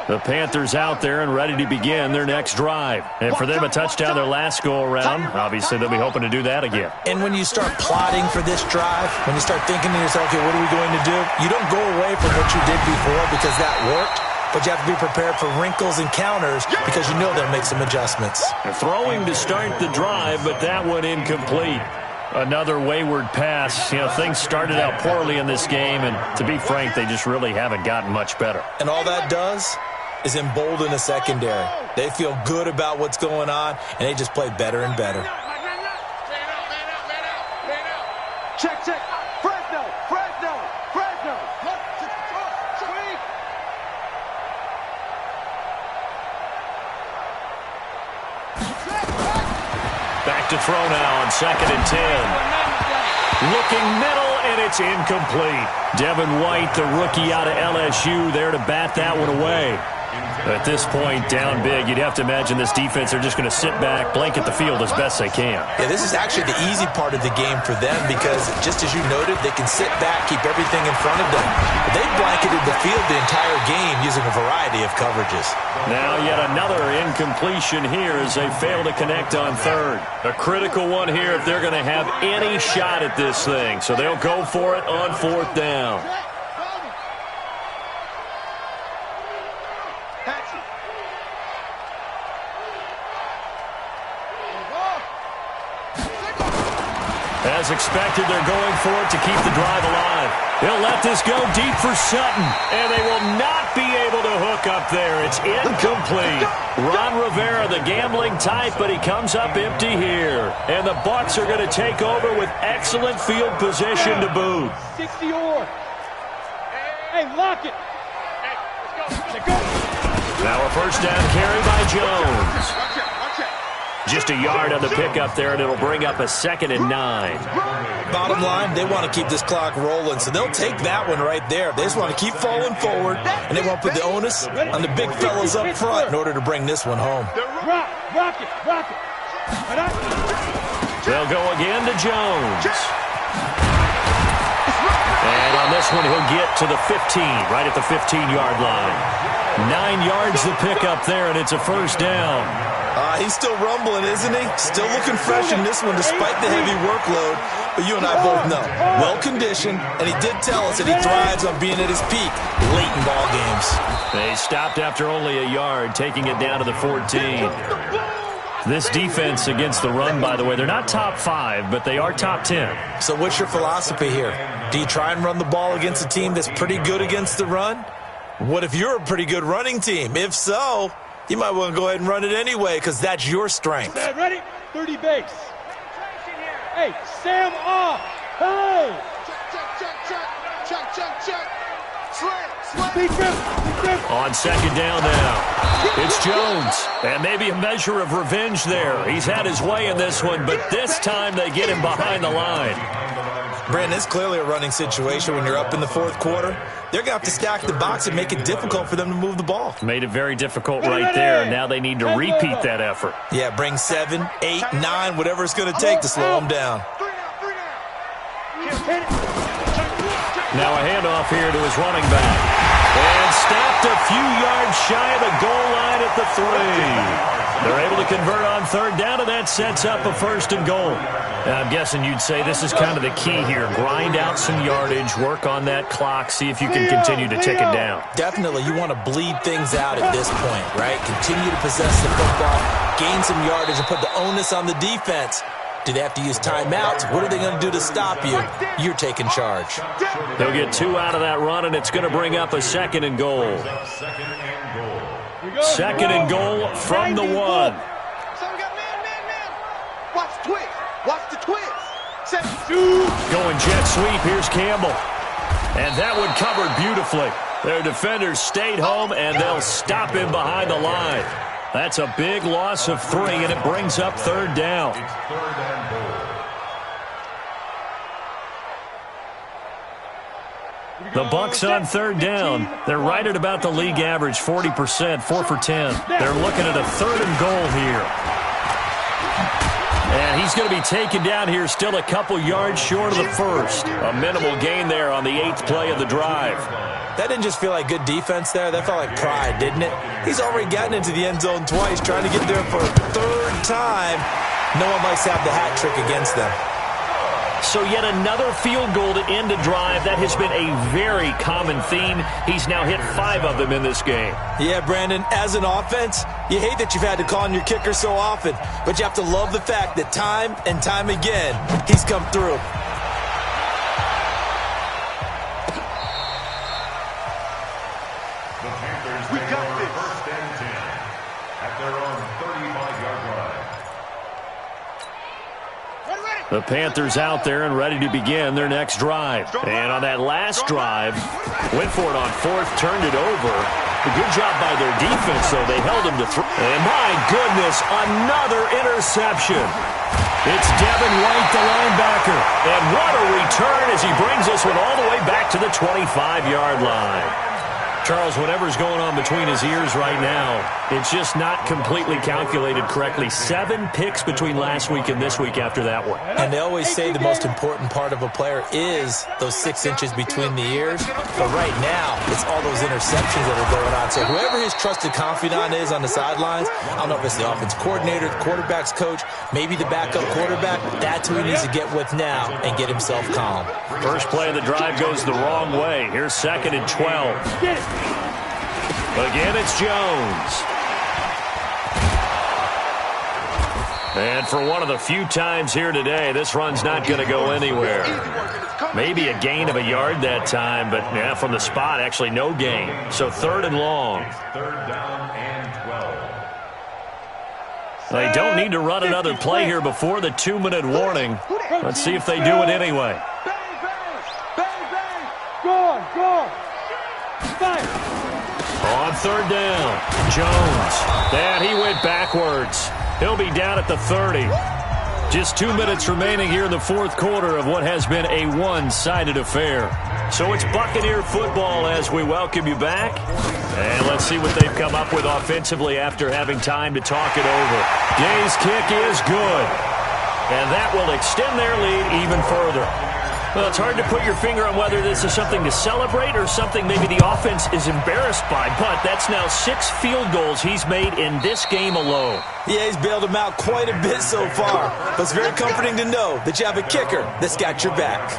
[SPEAKER 2] The Panthers out there and ready to begin their next drive. And for them, a touchdown their last go-around. Obviously, they'll be hoping to do that again.
[SPEAKER 4] And when you start plotting for this drive, when you start thinking to yourself, okay, what are we going to do? You don't go away from what you did before because that worked. But you have to be prepared for wrinkles and counters because you know they'll make some adjustments.
[SPEAKER 2] They're throwing to start the drive, but that one incomplete. Another wayward pass. You know, things started out poorly in this game, and to be frank, they just really haven't gotten much better.
[SPEAKER 4] And all that does is embolden the secondary. They feel good about what's going on, and they just play better and better.
[SPEAKER 1] Check, check. Fresno, Fresno, Fresno.
[SPEAKER 2] Back to throw now on 2nd and 10. Looking middle, and it's incomplete. Devin White, the rookie out of LSU, there to bat that one away. At this point, down big, you'd have to imagine this defense, they're just going to sit back, blanket the field as best they can.
[SPEAKER 4] Yeah, this is actually the easy part of the game for them because, just as you noted, they can sit back, keep everything in front of them. They blanketed the field the entire game using a variety of coverages.
[SPEAKER 2] Now yet another incompletion here as they fail to connect on 3rd. A critical one here if they're going to have any shot at this thing. So they'll go for it on 4th down. As expected, they're going for it to keep the drive alive. He'll let this go deep for Sutton, and they will not be able to hook up there. It's incomplete. Ron Rivera, the gambling type, but he comes up empty here. And the Bucs are going to take over with excellent field position to boot.
[SPEAKER 1] 60 or. Hey, lock it. Hey, go.
[SPEAKER 2] Now a first down carry by Jones. Just a yard on the pickup there, and it'll bring up a 2nd and 9.
[SPEAKER 4] Bottom line, they want to keep this clock rolling, so they'll take that one right there. They just want to keep falling forward, and they won't put the onus on the big fellas up front in order to bring this one home.
[SPEAKER 1] Rock it.
[SPEAKER 2] They'll go again to Jones. And on this one, he'll get to the 15, right at the 15-yard line. 9 yards the pickup there, and it's a first down.
[SPEAKER 4] He's still rumbling, isn't he? Still looking fresh in this one despite the heavy workload. But you and I both know, well-conditioned, and he did tell us that he thrives on being at his peak late in ball games.
[SPEAKER 2] They stopped after only a yard, taking it down to the 14. This defense against the run, by the way, they're not top 5, but they are top 10.
[SPEAKER 4] So what's your philosophy here? Do you try and run the ball against a team that's pretty good against the run? What if you're a pretty good running team? If so, you might want to go ahead and run it anyway because that's your strength.
[SPEAKER 1] Ready? 30 base. Hey, Sam off. Hey. Check.
[SPEAKER 2] On 2nd down now, it's Jones. And maybe a measure of revenge there. He's had his way in this one, but this time they get him behind the line.
[SPEAKER 4] Brandon, it's clearly a running situation when you're up in the 4th quarter. They're going to have to stack the box and make it difficult for them to move the ball.
[SPEAKER 2] Made it very difficult right there. Now they need to repeat that effort.
[SPEAKER 4] Yeah, bring 7, 8, 9, whatever it's going to take to slow them down.
[SPEAKER 2] Now a handoff here to his running back. And stopped a few yards shy of the goal line at the 3. They're able to convert on 3rd down, and that sets up a 1st and goal. And I'm guessing you'd say this is kind of the key here. Grind out some yardage, work on that clock, see if you can continue to tick it down.
[SPEAKER 4] Definitely, you want to bleed things out at this point, right? Continue to possess the football, gain some yardage, and put the onus on the defense. Do they have to use timeouts? What are they going to do to stop you? You're taking charge.
[SPEAKER 2] They'll get 2 out of that run, and it's going to bring up a 2nd and goal. 2nd and goal from the 1.
[SPEAKER 1] So we got man. Watch the twist. Watch the twist.
[SPEAKER 2] Going jet sweep. Here's Campbell. And that one covered beautifully. Their defenders stayed home, and they'll stop him behind the line. That's a big loss of 3, and it brings up 3rd down.
[SPEAKER 3] The Bucs on third down. They're right at about the league average, 40%, 4 for 10. They're looking at a 3rd and goal here. And he's going to be taken down here, still a couple yards short of the first. A minimal gain there on the 8th play of the drive.
[SPEAKER 4] That didn't just feel like good defense there. That felt like pride, didn't it? He's already gotten into the end zone twice, trying to get there for a 3rd time. No one likes to have the hat trick against them.
[SPEAKER 3] So yet another field goal to end a drive. That has been a very common theme. He's now hit 5 of them in this game.
[SPEAKER 4] Yeah, Brandon, as an offense, you hate that you've had to call on your kicker so often, but you have to love the fact that time and time again, he's come through.
[SPEAKER 5] The Panthers take over 1st and 10 at their own 35-yard line.
[SPEAKER 3] The Panthers out there and ready to begin their next drive. And on that last drive, went for it on 4th, turned it over. A good job by their defense, though. They held him to 3. And my goodness, another interception. It's Devin White, the linebacker. And what a return as he brings this one all the way back to the 25-yard line. Charles, whatever's going on between his ears right now, it's just not completely calculated correctly. 7 picks between last week and this week after that one.
[SPEAKER 4] And they always say the most important part of a player is those 6 inches between the ears. But right now, it's all those interceptions that are going on. So whoever his trusted confidant is on the sidelines, I don't know if it's the offense coordinator, the quarterback's coach, maybe the backup quarterback, that's who he needs to get with now and get himself calm.
[SPEAKER 3] First play of the drive goes the wrong way. Here's 2nd and 12. Again, it's Jones. And for one of the few times here today, this run's not going to go anywhere. Maybe a gain of a yard that time, but yeah, from the spot, actually no gain. So 3rd and long.
[SPEAKER 5] 3rd down and 12.
[SPEAKER 3] They don't need to run another play here before the 2-minute warning. Let's see if they do it anyway.
[SPEAKER 1] Bang, bang, bang, bang. Go on, go on. Fire.
[SPEAKER 3] On 3rd down, Jones. And he went backwards. He'll be down at the 30. Just 2 minutes remaining here in the 4th quarter of what has been a one-sided affair. So it's Buccaneer football as we welcome you back. And let's see what they've come up with offensively after having time to talk it over. Gay's kick is good. And that will extend their lead even further. Well, it's hard to put your finger on whether this is something to celebrate or something maybe the offense is embarrassed by, but that's now 6 field goals he's made in this game alone.
[SPEAKER 4] Yeah, he's bailed him out quite a bit so far, but it's very comforting to know that you have a kicker that's got your back.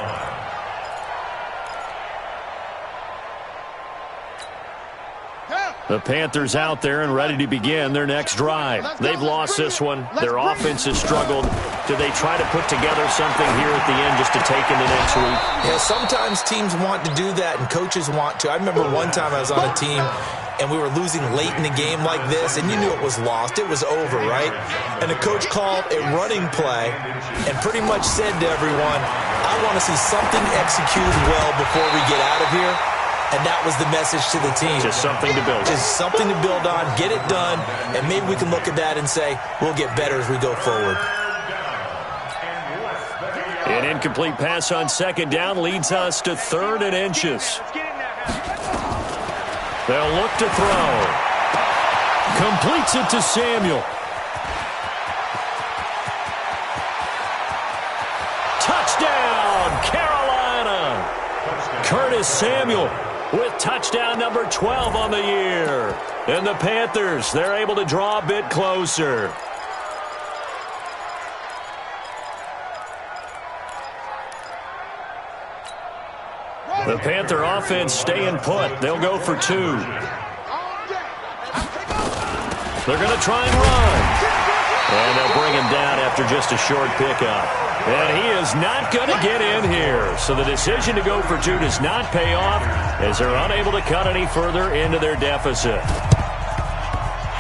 [SPEAKER 3] The Panthers out there and ready to begin their next drive. They've lost this one. Their offense has struggled. Do they try to put together something here at the end just to take into next week?
[SPEAKER 4] Yeah, sometimes teams want to do that and coaches want to. I remember one time I was on a team and we were losing late in the game like this, and you knew it was lost. It was over, right? And the coach called a running play and pretty much said to everyone, I want to see something executed well before we get out of here. And that was the message to the team.
[SPEAKER 3] Just something to build on.
[SPEAKER 4] Just something to build on, get it done, and maybe we can look at that and say, we'll get better as we go forward.
[SPEAKER 3] An incomplete pass on 2nd down leads us to 3rd and inches. They'll look to throw. Completes it to Samuel. Touchdown, Carolina. Curtis Samuel with touchdown number 12 on the year. And the Panthers, they're able to draw a bit closer. The Panther offense staying put. They'll go for 2. They're going to try and run. And they'll bring him down after just a short pickup. And he is not going to get in here. So the decision to go for 2 does not pay off as they're unable to cut any further into their deficit.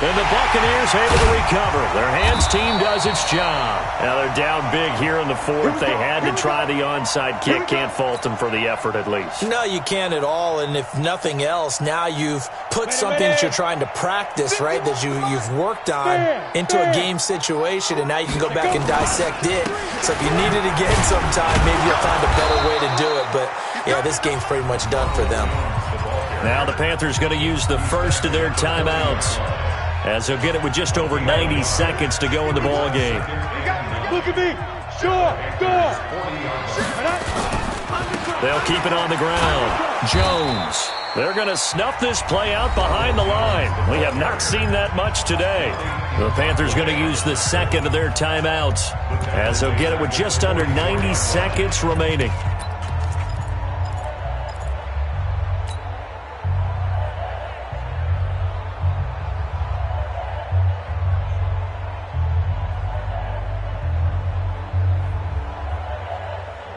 [SPEAKER 3] And the Buccaneers able to recover. Their hands team does its job. Now they're down big here in the 4th. They had to try the onside kick. Can't fault them for the effort at least.
[SPEAKER 4] No, you can't at all. And if nothing else, now you've put something that you're trying to practice, right, that you've worked on into a game situation, and now you can go back and dissect it. So if you need it again sometime, maybe you'll find a better way to do it. But yeah, this game's pretty much done for them.
[SPEAKER 2] Now the Panthers going to use the first of their timeouts, as they'll get it with just over 90 seconds to go in the ball game.
[SPEAKER 1] Look at me. Sure. Go.
[SPEAKER 2] They'll keep it on the ground. Jones. They're going to snuff this play out behind the line. We have not seen that much today. The Panthers going to use the second of their timeouts, as they'll get it with just under 90 seconds remaining.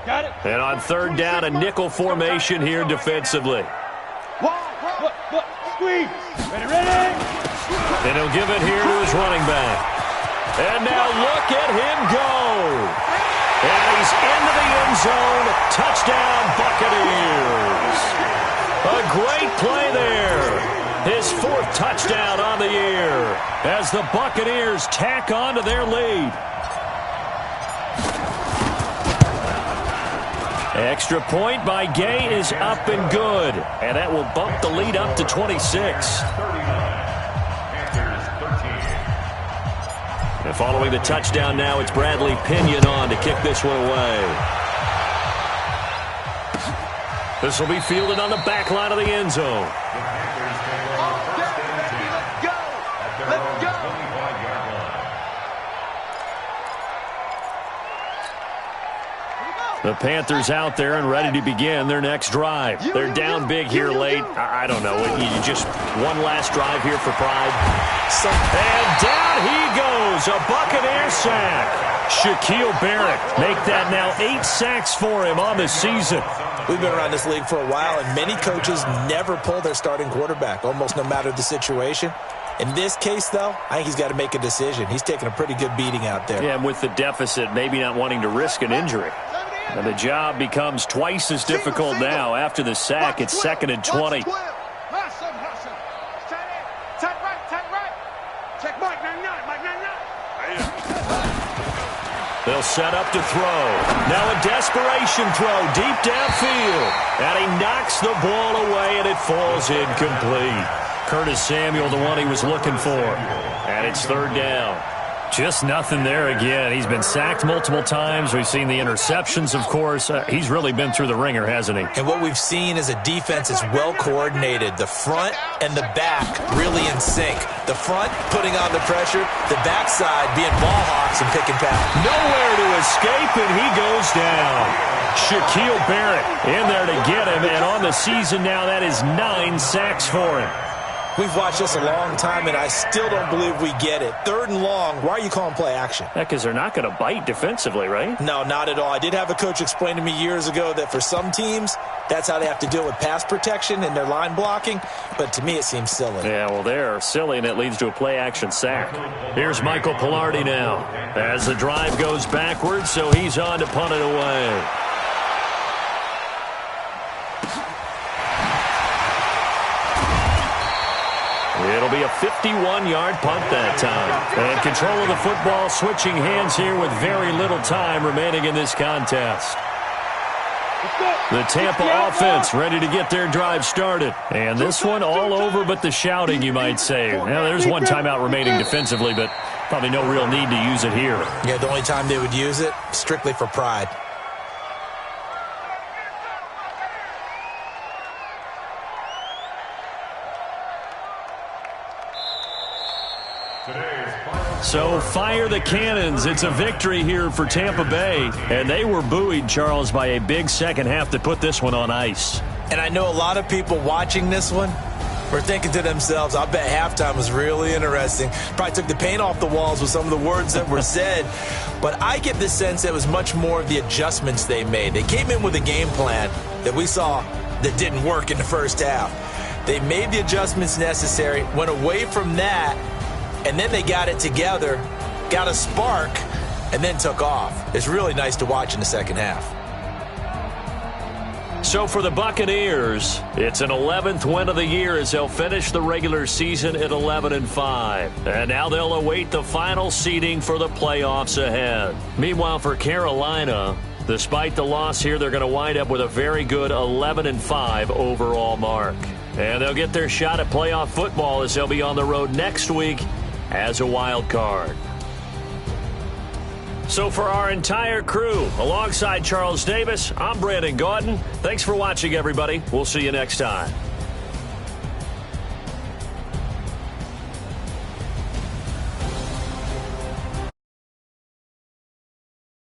[SPEAKER 1] Got it.
[SPEAKER 2] And on third down, a nickel formation here defensively.
[SPEAKER 1] Look, squeeze. Ready.
[SPEAKER 2] And he'll give it here to his running back. And now look at him go. And he's into the end zone. Touchdown, Buccaneers. A great play there. His fourth touchdown on the year, as the Buccaneers tack on to their lead. Extra point by Gay is up and good, and that will bump the lead up to 26. And following the touchdown now, it's Bradley Pinion on to kick this one away. This will be fielded on the back line of the end zone.
[SPEAKER 1] Let's go.
[SPEAKER 2] The Panthers out there and ready to begin their next drive. They're down big here late. I don't know. You just one last drive here for pride. And down he goes. A Buccaneer sack. Shaquille Barrett make that now 8 sacks for him on the season.
[SPEAKER 4] We've been around this league for a while, and many coaches never pull their starting quarterback, almost no matter the situation. In this case, though, I think he's got to make a decision. He's taking a pretty good beating out there.
[SPEAKER 2] Yeah, and with the deficit, maybe not wanting to risk an injury. And the job becomes twice as difficult now. After the sack, it's 2nd and 20.
[SPEAKER 1] Tight right. Check Mike 99.
[SPEAKER 2] They'll set up to throw. Now a desperation throw deep downfield. And he knocks the ball away, and it falls incomplete. Curtis Samuel, the one he was looking for. And it's 3rd down. Just nothing there again. He's been sacked multiple times. We've seen the interceptions, of course. He's really been through the ringer, hasn't he?
[SPEAKER 4] And what we've seen is a defense that's well coordinated. The front and the back really in sync. The front putting on the pressure, the backside being ball hawks and pick and pass.
[SPEAKER 2] Nowhere to escape, and he goes down. Shaquille Barrett in there to get him, and on the season now, that is 9 sacks for him.
[SPEAKER 4] We've watched this a long time, and I still don't believe we get it. 3rd and long, why are you calling play action?
[SPEAKER 2] Because they're not going to bite defensively, right?
[SPEAKER 4] No, not at all. I did have a coach explain to me years ago that for some teams, that's how they have to deal with pass protection and their line blocking. But to me, it seems silly.
[SPEAKER 2] Yeah, well, they're silly, and it leads to a play-action sack. Here's Michael Pilardi now as the drive goes backwards, so he's on to punt it away. It'll be a 51-yard punt that time. And control of the football switching hands here with very little time remaining in this contest. The Tampa offense ready to get their drive started. And this one all over but the shouting, you might say. Now, there's one timeout remaining defensively, but probably no real need to use it here.
[SPEAKER 4] Yeah, the only time they would use it, strictly for pride.
[SPEAKER 2] So fire the cannons. It's a victory here for Tampa Bay. And they were buoyed, Charles, by a big second half to put this one on ice.
[SPEAKER 4] And I know a lot of people watching this one were thinking to themselves, I bet halftime was really interesting. Probably took the paint off the walls with some of the words that were said. But I get the sense that it was much more of the adjustments they made. They came in with a game plan that we saw that didn't work in the first half. They made the adjustments necessary, went away from that, and then they got it together, got a spark, and then took off. It's really nice to watch in the second half.
[SPEAKER 2] So for the Buccaneers, it's an 11th win of the year as they'll finish the regular season at 11-5. And now they'll await the final seeding for the playoffs ahead. Meanwhile, for Carolina, Despite the loss here, they're going to wind up with a very good 11-5 overall mark. And they'll get their shot at playoff football as they'll be on the road next week as a wild card. So for our entire crew, alongside Charles Davis, I'm Brandon Gaudin. Thanks for watching, everybody. We'll see you next time.